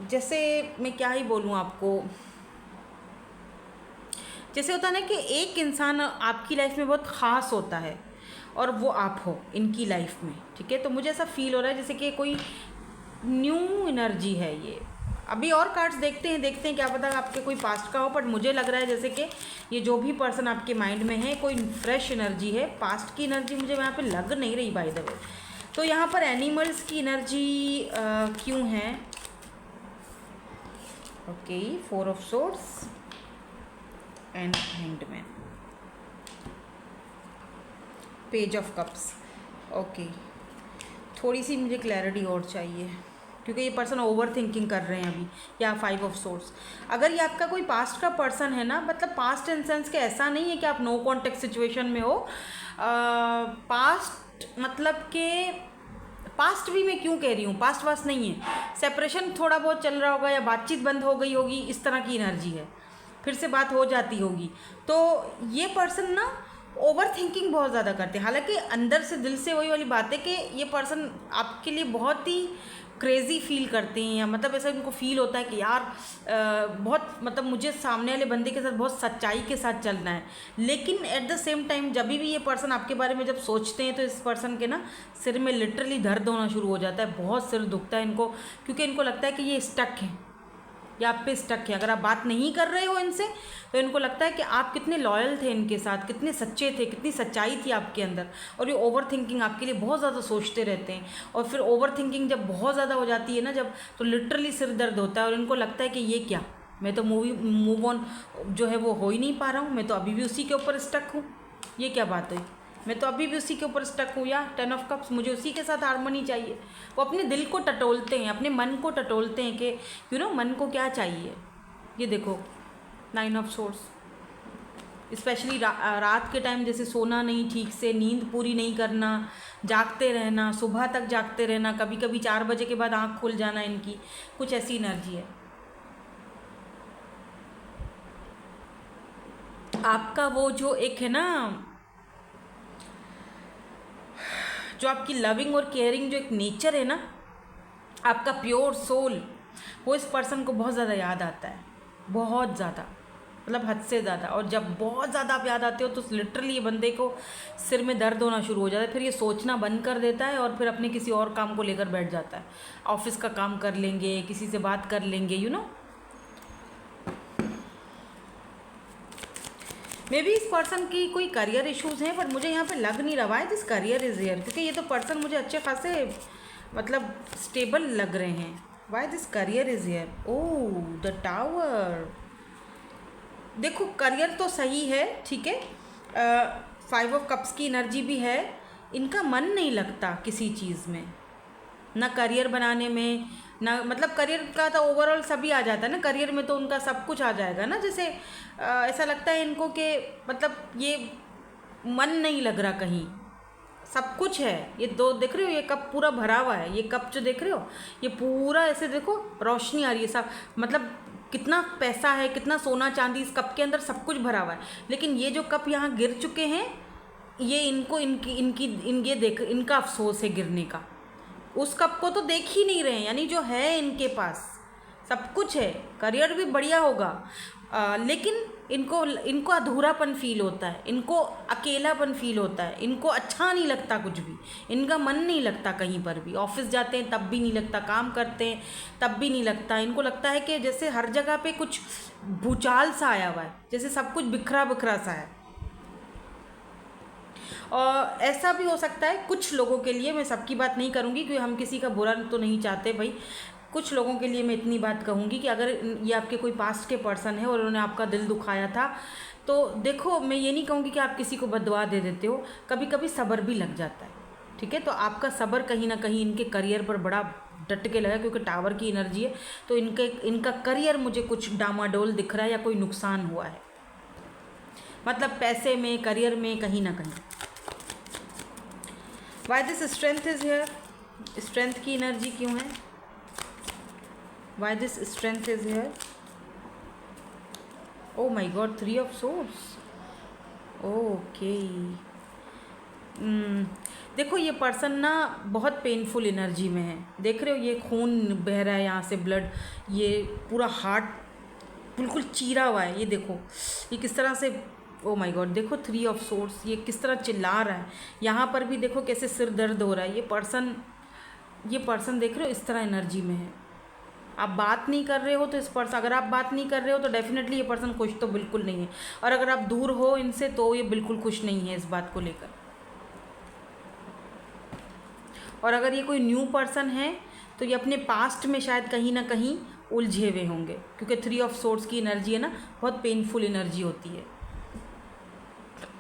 जैसे मैं क्या ही बोलूँ आपको, जैसे होता है ना कि एक इंसान आपकी लाइफ में बहुत ख़ास होता है और वो आप हो इनकी लाइफ में, ठीक है। तो मुझे ऐसा फील हो रहा है जैसे कि कोई न्यू एनर्जी है ये। अभी और कार्ड्स देखते हैं क्या पता आपके कोई पास्ट का हो, बट मुझे लग रहा है जैसे कि ये जो भी पर्सन आपके माइंड में है कोई फ्रेश एनर्जी है, पास्ट की एनर्जी मुझे यहाँ पे लग नहीं रही बाय द वे। तो यहाँ पर एनिमल्स की एनर्जी क्यों है? Okay, 4 of swords and hanged man, page of cups. Okay, थोड़ी सी मुझे क्लैरिटी और चाहिए क्योंकि ये पर्सन ओवर थिंकिंग कर रहे हैं अभी। या 5 ऑफ सोर्ड्स, अगर ये आपका कोई पास्ट का पर्सन है ना, मतलब पास्ट इन सेंस के ऐसा नहीं है कि आप नो कॉन्टेक्ट सिचुएशन में हो, पास्ट मतलब के पास्ट भी मैं क्यों कह रही हूँ, पास्ट वास्ट नहीं है, सेपरेशन थोड़ा बहुत चल रहा होगा या बातचीत बंद हो गई होगी, इस तरह की एनर्जी है, फिर से बात हो जाती होगी। तो ये पर्सन ना ओवर थिंकिंग बहुत ज़्यादा करते हैं, हालांकि अंदर से दिल से वही वाली बात है कि ये पर्सन आपके लिए बहुत ही क्रेज़ी फील करते हैं, या मतलब ऐसा उनको फील होता है कि यार बहुत मतलब मुझे सामने वाले बंदे के साथ बहुत सच्चाई के साथ चलना है। लेकिन एट द सेम टाइम जब भी ये पर्सन आपके बारे में जब सोचते हैं तो इस पर्सन के ना सिर में लिटरली दर्द होना शुरू हो जाता है, बहुत सिर दुखता है इनको, क्योंकि इनको लगता है कि ये स्टक है या आप पे स्टक है। अगर आप बात नहीं कर रहे हो इनसे तो इनको लगता है कि आप कितने लॉयल थे इनके साथ, कितने सच्चे थे, कितनी सच्चाई थी आपके अंदर। और ये ओवर थिंकिंग आपके लिए बहुत ज़्यादा सोचते रहते हैं, और फिर ओवर थिंकिंग जब बहुत ज़्यादा हो जाती है ना जब, तो लिटरली सिर दर्द होता है और इनको लगता है कि ये क्या, मैं तो मूव ऑन जो है वो हो ही नहीं पा रहा हूँ, मैं तो अभी भी उसी के ऊपर स्टक हूँ। ये क्या बात है, मैं तो अभी भी उसी के ऊपर स्टक हूँ यार, 10 ऑफ कप्स, मुझे उसी के साथ हारमोनी चाहिए। वो अपने दिल को टटोलते हैं, अपने मन को टटोलते हैं कि मन को क्या चाहिए। ये देखो 9 ऑफ सोर्स, स्पेशली रात के टाइम जैसे सोना नहीं ठीक से, नींद पूरी नहीं करना, जागते रहना, सुबह तक जागते रहना, कभी कभी 4 बजे के बाद आँख खुल जाना, इनकी कुछ ऐसी एनर्जी है। आपका वो जो एक है ना, जो आपकी लविंग और केयरिंग जो एक नेचर है ना, आपका प्योर सोल, वो इस पर्सन को बहुत ज़्यादा याद आता है, बहुत ज़्यादा, मतलब हद से ज़्यादा। और जब बहुत ज़्यादा आप याद आते हो तो लिटरली ये बंदे को सिर में दर्द होना शुरू हो जाता है, फिर ये सोचना बंद कर देता है और फिर अपने किसी और काम को लेकर बैठ जाता है। ऑफिस का काम कर लेंगे, किसी से बात कर लेंगे, मे बी इस पर्सन की कोई करियर इश्यूज़ हैं, पर मुझे यहाँ पे लग नहीं रहा है दिस करियर इज़ हियर, क्योंकि ये तो पर्सन मुझे अच्छे खासे मतलब स्टेबल लग रहे हैं। Why this career is here, oh the tower. देखो करियर तो सही है, ठीक है, 5 ऑफ कप्स की एनर्जी भी है, इनका मन नहीं लगता किसी चीज़ में, ना करियर बनाने में, ना मतलब करियर का तो ओवरऑल सभी आ जाता है ना, करियर में तो उनका सब कुछ आ जाएगा ना। जैसे ऐसा लगता है इनको कि मतलब ये मन नहीं लग रहा कहीं, सब कुछ है। ये दो देख रहे हो, ये कप पूरा भरा हुआ है, ये कप जो देख रहे हो ये पूरा ऐसे देखो रोशनी आ रही है, सब मतलब कितना पैसा है, कितना सोना चांदी इस कप के अंदर सब कुछ भरा हुआ है। लेकिन ये जो कप यहाँ गिर चुके हैं, ये इनको ये देख, इनका अफसोस है गिरने का। उस कप को तो देख ही नहीं रहे हैं, यानी जो है इनके पास सब कुछ है, करियर भी बढ़िया होगा, लेकिन इनको अधूरापन फील होता है, इनको अकेलापन फील होता है, इनको अच्छा नहीं लगता कुछ भी, इनका मन नहीं लगता कहीं पर भी। ऑफिस जाते हैं तब भी नहीं लगता, काम करते हैं तब भी नहीं लगता। इनको लगता है कि जैसे हर जगह पे कुछ भूचाल सा आया हुआ है, जैसे सब कुछ बिखरा बिखरा सा है। और ऐसा भी हो सकता है कुछ लोगों के लिए, मैं सबकी बात नहीं करूँगी क्योंकि हम किसी का बुरा तो नहीं चाहते भाई, कुछ लोगों के लिए मैं इतनी बात कहूँगी कि अगर ये आपके कोई पास्ट के पर्सन है और उन्होंने आपका दिल दुखाया था, तो देखो मैं ये नहीं कहूँगी कि आप किसी को बददुआ दे देते हो, कभी कभी सब्र भी लग जाता है, ठीक है। तो आपका सब्र कहीं ना कहीं इनके करियर पर बड़ा डट के लगा, क्योंकि टावर की एनर्जी है, तो इनका करियर मुझे कुछ डामाडोल दिख रहा है या कोई नुकसान हुआ है, मतलब पैसे में, करियर में, कहीं ना कहीं। Why this strength is here, strength की एनर्जी क्यों है, why this strength is here, oh my god 3 of swords, okay. देखो ये पर्सन ना बहुत पेनफुल एनर्जी में है, देख रहे हो ये खून बह रहा है यहाँ से, ब्लड, ये पूरा हार्ट बिल्कुल चीरा हुआ है, ये देखो ये किस तरह से, ओ माय गॉड देखो 3 ऑफ सोर्स, ये किस तरह चिल्ला रहा है, यहाँ पर भी देखो कैसे सिर दर्द हो रहा है। ये पर्सन देख रहे हो इस तरह एनर्जी में है। आप बात नहीं कर रहे हो तो इस पर्सन, अगर आप बात नहीं कर रहे हो तो डेफिनेटली ये पर्सन खुश तो बिल्कुल नहीं है, और अगर आप दूर हो इनसे तो ये बिल्कुल खुश नहीं है इस बात को लेकर। और अगर ये कोई न्यू पर्सन है तो ये अपने पास्ट में शायद कहीं ना कहीं उलझे हुए होंगे, क्योंकि 3 ऑफ सोर्स की एनर्जी है ना, बहुत पेनफुल एनर्जी होती है,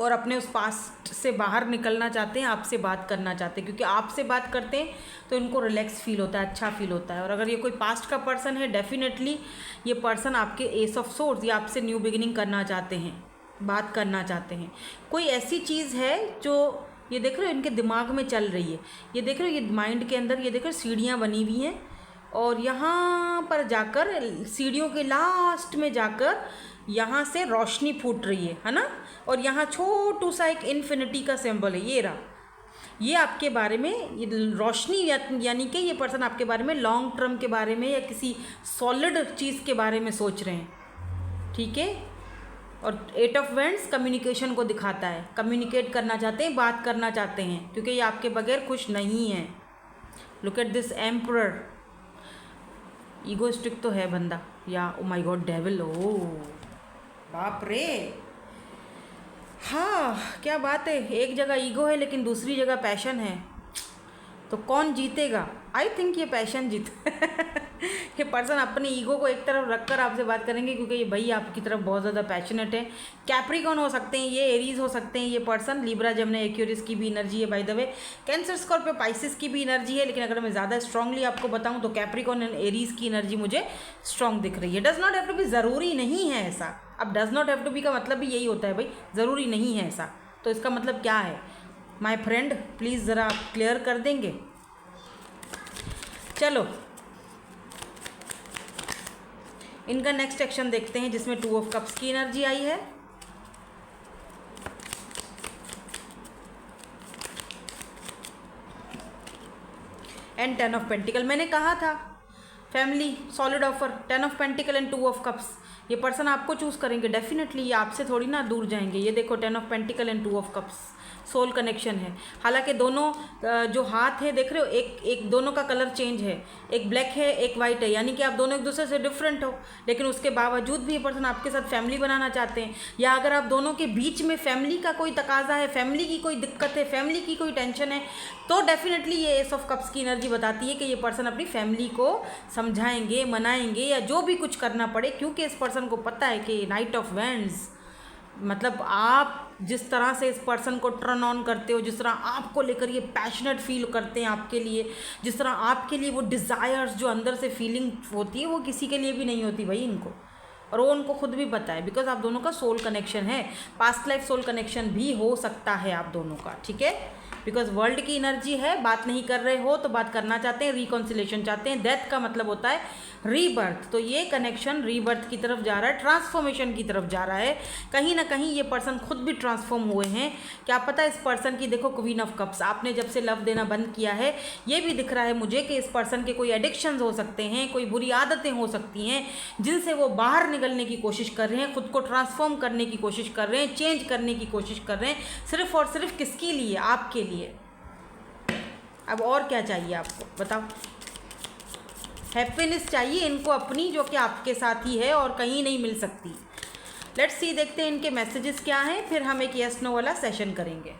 और अपने उस पास्ट से बाहर निकलना चाहते हैं, आपसे बात करना चाहते हैं, क्योंकि आपसे बात करते हैं तो इनको रिलैक्स फील होता है, अच्छा फील होता है। और अगर ये कोई पास्ट का पर्सन है, डेफिनेटली ये पर्सन आपके एस ऑफ सोर्स या आपसे न्यू बिगिनिंग करना चाहते हैं, बात करना चाहते हैं। कोई ऐसी चीज़ है जो ये देख रहे हो इनके दिमाग में चल रही है, ये देख रहे हो ये माइंड के अंदर, ये देख रहे हो सीढ़ियाँ बनी हुई हैं, और यहाँ पर जाकर सीढ़ियों के लास्ट में जाकर यहाँ से रोशनी फूट रही है ना, और यहाँ छोटू सा एक इन्फिनिटी का सिंबल है, ये रहा, ये आपके बारे में रोशनी यानी कि ये पर्सन आपके बारे में लॉन्ग टर्म के बारे में या किसी सॉलिड चीज़ के बारे में सोच रहे हैं, ठीक है। और 8 ऑफ वैंड्स कम्युनिकेशन को दिखाता है, कम्युनिकेट करना चाहते हैं, बात करना चाहते हैं, क्योंकि ये आपके बगैर खुश नहीं है। Look at this emperor, egoistic तो है बंदा, या ओ माय गॉड डेविल, ओ बाप रे, हाँ क्या बात है। एक जगह ईगो है लेकिन दूसरी जगह पैशन है, तो कौन जीतेगा? आई थिंक ये पैशन जीत ये पर्सन अपनी ईगो को एक तरफ रखकर आपसे बात करेंगे, क्योंकि ये भाई आपकी तरफ बहुत ज़्यादा पैशनेट है। कैप्रिकॉन हो सकते हैं ये, एरीज हो सकते हैं ये पर्सन, लिब्रा जेमिनी एक्वेरियस की भी एनर्जी है by the way, cancer Scorpio Pisces की भी एनर्जी है, लेकिन अगर मैं ज़्यादा स्ट्रांगली आपको बताऊँ तो कैप्रिकॉन एंड एरीज की एनर्जी मुझे स्ट्रांग दिख रही है। Does not have to be, ज़रूरी नहीं है ऐसा। अब does not have to be का मतलब भी यही होता है भाई, ज़रूरी नहीं है ऐसा, तो इसका मतलब क्या है माय फ्रेंड? प्लीज़ ज़रा आप क्लियर कर देंगे। चलो इनका नेक्स्ट एक्शन देखते हैं, जिसमें 2 ऑफ कप्स की एनर्जी आई है। एंड 10 ऑफ पेंटिकल, मैंने कहा था family solid offer, 10 of pentacles and 2 of cups. ये पर्सन आपको चूज़ करेंगे डेफिनेटली, ये आपसे थोड़ी ना दूर जाएंगे। ये देखो 10 of pentacles and 2 of cups, soul connection है। हालांकि दोनों जो हाथ है देख रहे हो, एक दोनों का कलर चेंज है, एक ब्लैक है एक वाइट है, यानी कि आप दोनों एक दूसरे से डिफरेंट हो, लेकिन उसके बावजूद भी ये पर्सन आपके साथ फैमिली बनाना चाहते हैं। या अगर आप दोनों के बीच में फैमिली का कोई तकाजा है, फैमिली की कोई दिक्कत है, फैमिली की कोई टेंशन है, तो डेफिनेटली ये एस ऑफ कप्स की एनर्जी बताती है कि ये पर्सन अपनी फैमिली को समझाएंगे, मनाएंगे, या जो भी कुछ करना पड़े, क्योंकि इस पर्सन को पता है कि नाइट ऑफ वैंड्स मतलब आप जिस तरह से इस पर्सन को टर्न ऑन करते हो, जिस तरह आपको लेकर ये पैशनेट फील करते हैं आपके लिए, जिस तरह आपके लिए वो डिज़ायर्स जो अंदर से फीलिंग होती है, वो किसी के लिए भी नहीं होती भाई इनको, और वो उनको खुद भी पता है, बिकॉज आप दोनों का सोल कनेक्शन है। पास्ट लाइफ सोल कनेक्शन भी हो सकता है आप दोनों का, ठीक है, बिकॉज वर्ल्ड की एनर्जी है। बात नहीं कर रहे हो तो बात करना चाहते हैं, रिकॉन्सिलेशन चाहते हैं। डेथ का मतलब होता है रीबर्थ, तो ये कनेक्शन रीबर्थ की तरफ जा रहा है, ट्रांसफॉर्मेशन की तरफ जा रहा है। कहीं ना कहीं ये पर्सन खुद भी ट्रांसफॉर्म हुए हैं। क्या पता इस पर्सन की, देखो क्वीन ऑफ कप्स, आपने जब से लव देना बंद किया है, ये भी दिख रहा है मुझे कि इस पर्सन के कोई एडिक्शंस हो सकते हैं, कोई बुरी आदतें हो सकती हैं, जिनसे वो बाहर निकलने की कोशिश कर रहे हैं, खुद को ट्रांसफॉर्म करने की कोशिश कर रहे हैं, चेंज करने की कोशिश कर रहे हैं, सिर्फ और सिर्फ किसके लिए? आपके लिए। अब और क्या चाहिए आपको बताओ? हैप्पीनेस चाहिए इनको अपनी, जो कि आपके साथ ही है और कहीं नहीं मिल सकती। लेट्स सी, देखते हैं इनके मैसेजेस क्या हैं, फिर हम एक यस नो वाला सेशन करेंगे।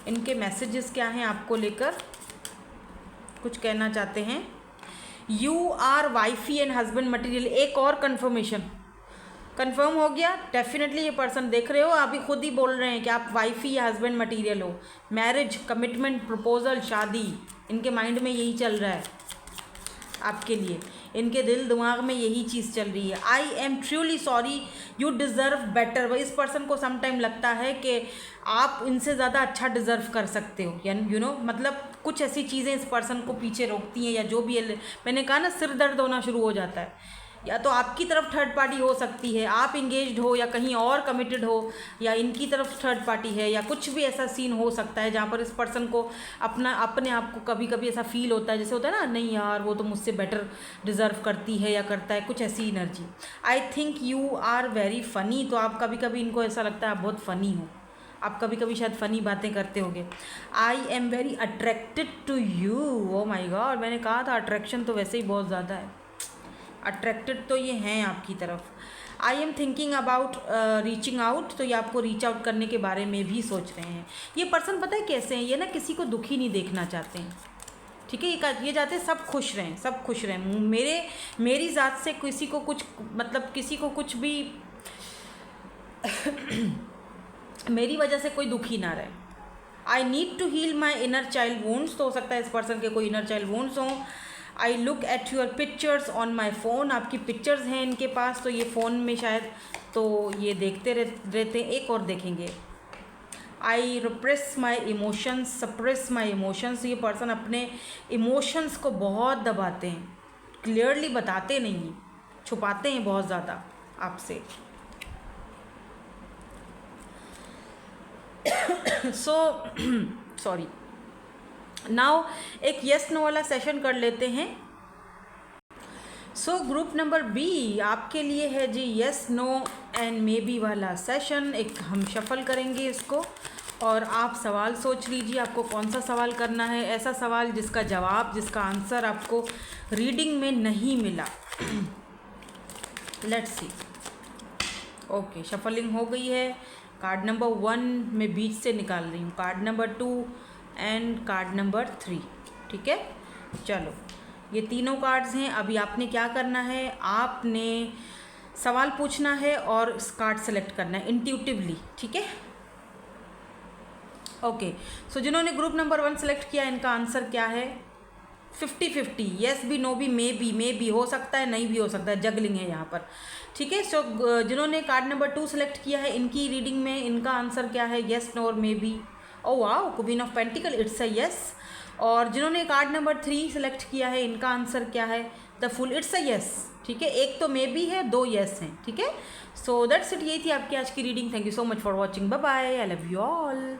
इनके मैसेजेस क्या हैं आपको लेकर, कुछ कहना चाहते हैं? You are wifey and husband material, एक और कंफर्मेशन कंफर्म हो गया। डेफिनेटली ये पर्सन देख रहे हो, अभी खुद ही बोल रहे हैं कि आप वाइफी या हस्बैंड मटेरियल हो। मैरिज, कमिटमेंट, प्रपोजल, शादी, इनके माइंड में यही चल रहा है आपके लिए, इनके दिल दिमाग में यही चीज़ चल रही है। I am truly sorry, you deserve better. इस पर्सन को समटाइम लगता है कि आप इनसे ज़्यादा अच्छा डिज़र्व कर सकते हो, यानी यू नो मतलब कुछ ऐसी चीज़ें इस पर्सन को पीछे रोकती हैं, या जो भी है, मैंने कहा ना, सिर दर्द होना शुरू हो जाता है। या तो आपकी तरफ थर्ड पार्टी हो सकती है, आप इंगेज्ड हो या कहीं और कमिटेड हो, या इनकी तरफ थर्ड पार्टी है, या कुछ भी ऐसा सीन हो सकता है जहाँ पर इस पर्सन को अपने आप को कभी कभी ऐसा फील होता है, जैसे होता है ना, नहीं यार वो तो मुझसे बेटर डिज़र्व करती है या करता है, कुछ ऐसी energy. I think you are very funny, तो आप कभी कभी इनको ऐसा लगता है आप बहुत फ़नी हो, आप कभी कभी शायद फ़नी बातें करते होगे। I am very attracted to you, oh my god, मैंने कहा था अट्रैक्शन तो वैसे ही बहुत ज़्यादा है, अट्रैक्टेड तो ये हैं आपकी तरफ। I am thinking about reaching out, तो ये आपको रीच आउट करने के बारे में भी सोच रहे हैं। ये पर्सन पता है कैसे हैं, ये ना किसी को दुखी नहीं देखना चाहते हैं, ठीक है, ये चाहते हैं सब खुश रहें, सब खुश रहें। मेरी ज़ात से किसी को कुछ मतलब किसी को कुछ भी मेरी वजह से कोई दुखी ना रहे। I need to heal my inner child wounds, तो हो सकता है इस पर्सन के कोई इनर चाइल्ड वुंड्स हों। I look at your pictures on my phone, आपकी पिक्चर्स हैं इनके पास, तो ये फ़ोन में शायद तो ये देखते रहते हैं। एक और देखेंगे, I repress my emotions, suppress my emotions, ये पर्सन अपने इमोशंस को बहुत दबाते हैं, क्लियरली बताते नहीं, छुपाते हैं बहुत ज़्यादा आपसे। सो सॉरी, नाउ एक यस नो वाला सेशन कर लेते हैं। सो ग्रुप नंबर बी आपके लिए है जी yes no and maybe वाला सेशन। एक हम शफल करेंगे इसको और आप सवाल सोच लीजिए आपको कौन सा सवाल करना है, ऐसा सवाल जिसका जवाब, जिसका आंसर आपको रीडिंग में नहीं मिला। Let's see. ओके, शफलिंग हो गई है। कार्ड नंबर 1 मैं बीच से निकाल रही हूँ, card number 2 and card number 3। ठीक है, चलो ये तीनों कार्ड्स हैं। अभी आपने क्या करना है, आपने सवाल पूछना है और कार्ड सेलेक्ट करना है इंट्यूटिवली। ठीक है, ओके। सो जिन्होंने ग्रुप नंबर 1 सेलेक्ट किया इनका आंसर क्या है, 50-50, येस भी नो भी मे बी हो सकता है, नहीं भी हो सकता है, जगलिंग है यहाँ पर। ठीक है, सो जिन्होंने कार्ड नंबर 2 सेलेक्ट किया है इनकी रीडिंग में इनका आंसर क्या है, येस नो और may be. Oh wow, queen of pentacle, it's a yes. और जिन्होंने कार्ड नंबर 3 सेलेक्ट किया है इनका आंसर क्या है, the full, it's a yes. ठीक है, एक तो मे बी है, 2 येस हैं। ठीक है, सो दैट्स इट, यही थी आपकी आज की reading. Thank you so much for watching, bye bye, I love you all.